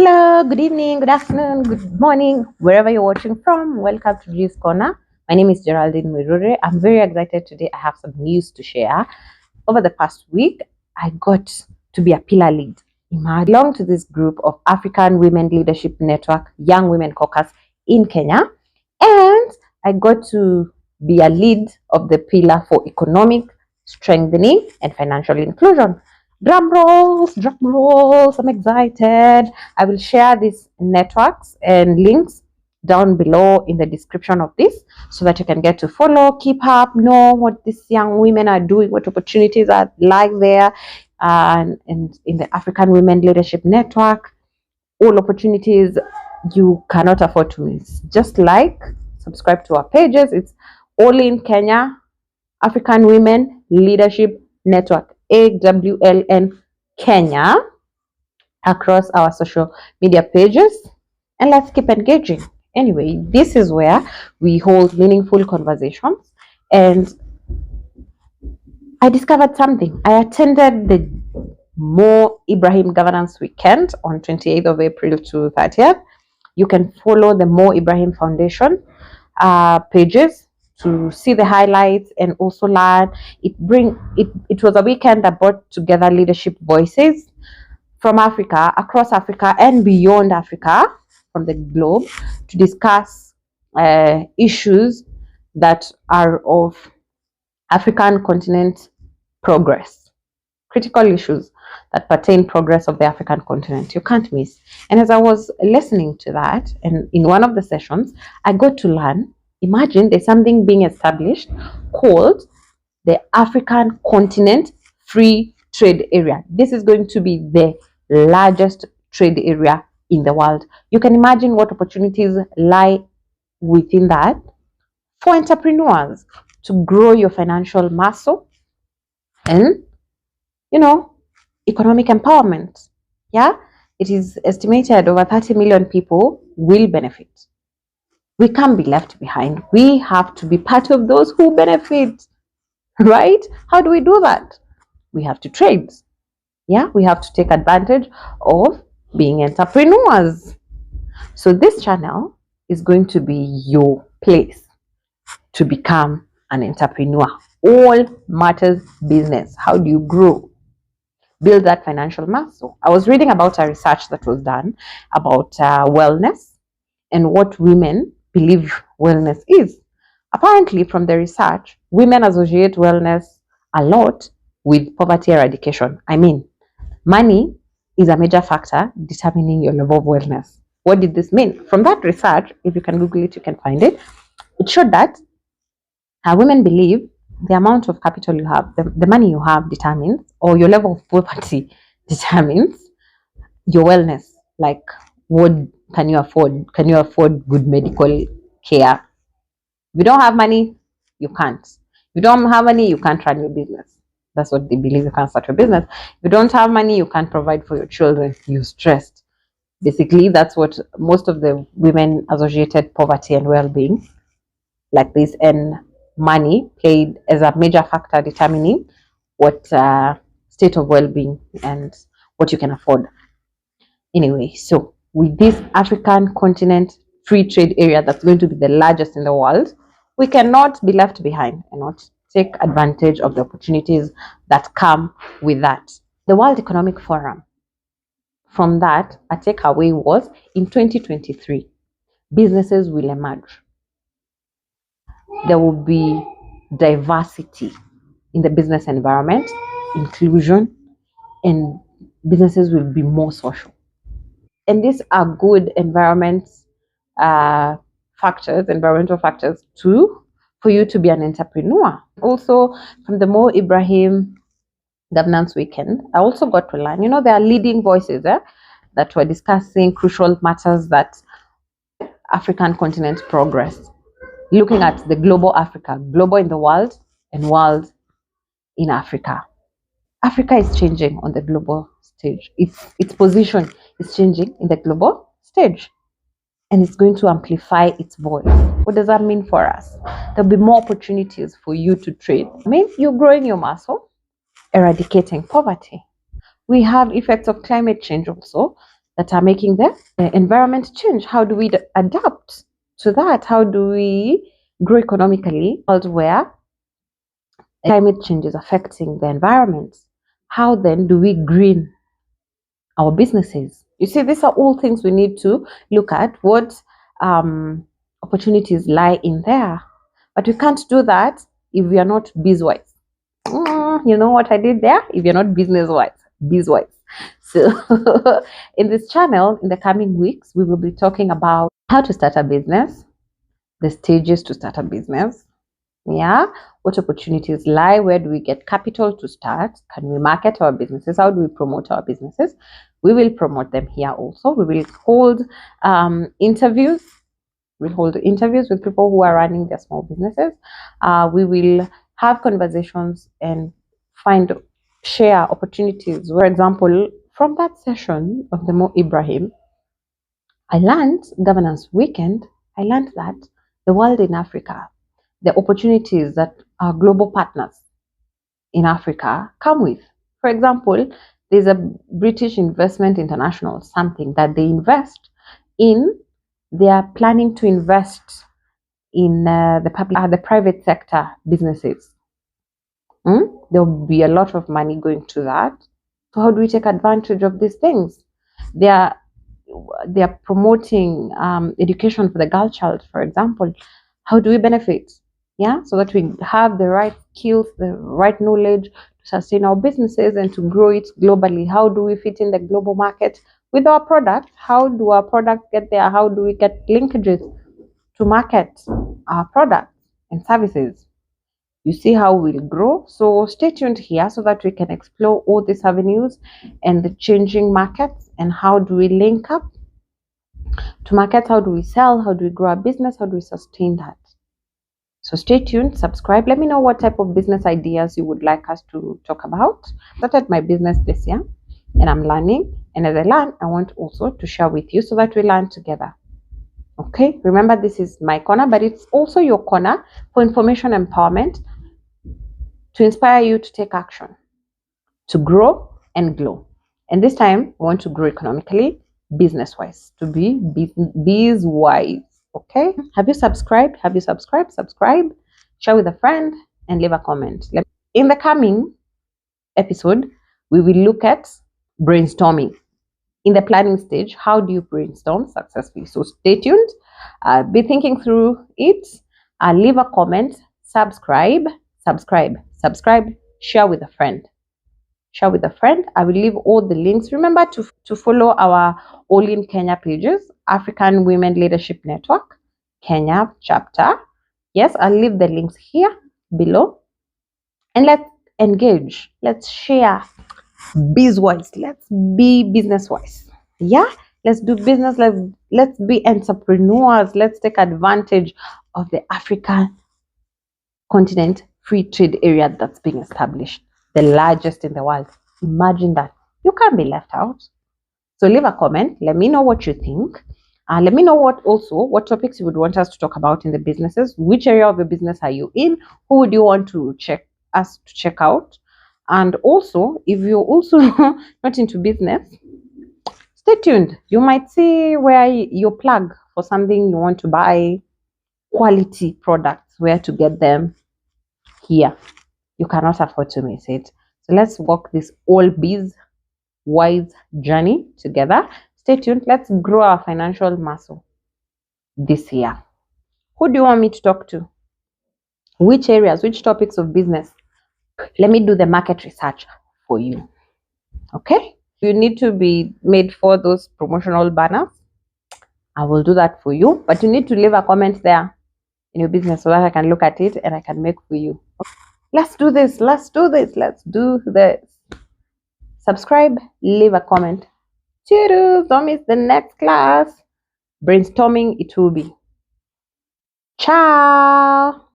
Hello, good evening, good afternoon, good morning, wherever you're watching from. Welcome to G's Corner. My name is Geraldine Mirure. I'm very excited today. I have some news to share. Over the past week, I got to be a pillar lead. I belong to this group of African Women Leadership Network, Young Women Caucus in Kenya. And I got to be a lead of the pillar for economic strengthening and financial inclusion. Drum rolls, I'm excited. I will share these networks and links down below in the description of this so that you can get to follow, keep up, know what these young women are doing, what opportunities are like there, and in the African Women Leadership Network, all opportunities you cannot afford to miss. Just like, subscribe to our pages. It's all in Kenya, African Women Leadership Network, AWLN Kenya, across our social media pages, and let's keep engaging. Anyway, this is where we hold meaningful conversations, and I discovered something. I attended the Ibrahim Governance weekend on 28th of April to 30th. You can follow the Ibrahim Foundation pages to see the highlights and also learn. It was a weekend that brought together leadership voices from Africa, across Africa and beyond Africa, from the globe, to discuss issues that are of African continent progress, critical issues that pertain progress of the African continent. You can't miss. And as I was listening to that, and in one of the sessions, I got to learn. Imagine there's something being established called the African Continent Free Trade Area. This is going to be the largest trade area in the world. You can imagine what opportunities lie within that for entrepreneurs to grow your financial muscle and, economic empowerment. Yeah, it is estimated over 30 million people will benefit. We can't be left behind. We have to be part of those who benefit, right? How do we do that? We have to trade. Yeah, we have to take advantage of being entrepreneurs. So this channel is going to be your place to become an entrepreneur. All matters business. How do you grow? Build that financial muscle. I was reading about a research that was done about wellness and what women believe wellness is. Apparently, from the research, women associate wellness a lot with poverty eradication. I mean, money is a major factor determining your level of wellness. What did this mean? From that research, if you can Google it, you can find it. It showed that women believe the amount of capital you have, the money you have determines, or your level of poverty determines your wellness. Like, what can you afford? Can you afford good medical care? If you don't have money, you can't. If you don't have money, you can't run your business. That's what they believe. You can't start your business. If you don't have money, you can't provide for your children. You're stressed. Basically, that's what most of the women associated poverty and well-being like this, and money played as a major factor determining what state of well-being and what you can afford. Anyway, so with this African continent free trade area that's going to be the largest in the world, we cannot be left behind and not take advantage of the opportunities that come with that. The World Economic Forum, from that, a takeaway was, in 2023, businesses will emerge. There will be diversity in the business environment, inclusion, and businesses will be more social. And these are good environmental factors too, for you to be an entrepreneur. Also, from the Ibrahim Governance weekend, I also got to learn, there are leading voices that were discussing crucial matters that African continent progress, looking at the global Africa, global in the world and world in Africa. Africa is changing on the global stage. Its position is changing in the global stage, and it's going to amplify its voice. What does that mean for us? There'll be more opportunities for you to trade. I mean, you're growing your muscle, eradicating poverty. We have effects of climate change also that are making the environment change. How do we adapt to that? How do we grow economically where climate change is affecting the environment? How then do we green our businesses? You see, these are all things we need to look at. What opportunities lie in there? But we can't do that if we are not biz-wise. You know what I did there? If you're not business-wise, biz-wise. So in this channel, in the coming weeks, we will be talking about how to start a business, the stages to start a business. Yeah, what opportunities lie? Where do we get capital to start? Can we market our businesses? How do we promote our businesses? We will promote them here also. We will hold interviews. We'll hold interviews with people who are running their small businesses. We will have conversations and share opportunities. For example, from that session of the Mo Ibrahim, I learned governance weekend. I learned that the world in Africa, the opportunities that our global partners in Africa come with. For example, there's a British Investment International, something that they invest in. They are planning to invest in the private sector businesses. There will be a lot of money going to that. So how do we take advantage of these things? They are promoting education for the girl child, for example. How do we benefit? Yeah, so that we have the right skills, the right knowledge to sustain our businesses and to grow it globally. How do we fit in the global market with our product? How do our products get there? How do we get linkages to market our products and services? You see how we'll grow. So stay tuned here so that we can explore all these avenues and the changing markets, and how do we link up to markets? How do we sell? How do we grow our business? How do we sustain that? So stay tuned, subscribe. Let me know what type of business ideas you would like us to talk about. I started my business this year and I'm learning. And as I learn, I want also to share with you so that we learn together. Okay, remember, this is my corner, but it's also your corner for information empowerment, to inspire you to take action, to grow and glow. And this time, we want to grow economically, business-wise, to be biz-wise. Okay, have you subscribed? Have you subscribed? Subscribe, share with a friend, and leave a comment. In the coming episode, we will look at brainstorming. In the planning stage, how do you brainstorm successfully? So stay tuned, be thinking through it, leave a comment, subscribe, share with a friend. Share with a friend. I will leave all the links. Remember to follow our All in Kenya pages, African Women Leadership Network, Kenya chapter. Yes, I'll leave the links here below. And let's engage. Let's share biz-wise. Let's be business-wise. Yeah, let's do business. Let's be entrepreneurs. Let's take advantage of the African continent free trade area that's being established, the largest in the world. Imagine that. You can't be left out. So leave a comment. Let me know what you think. Let me know what topics you would want us to talk about in the businesses. Which area of your business are you in? Who would you want to check out? And also, if you're also not into business, stay tuned. You might see where your plug for something you want to buy, quality products, where to get them. Here, you cannot afford to miss it. So let's walk this all biz-wise journey together. Stay tuned. Let's grow our financial muscle this year. Who do you want me to talk to? Which areas, which topics of business? Let me do the market research for you. Okay? You need to be made for those promotional banners. I will do that for you, but you need to leave a comment there in your business so that I can look at it and I can make for you. Let's do this. Let's do this. Let's do this. Subscribe, leave a comment. Cheers. Don't miss the next class. Brainstorming it will be. Ciao.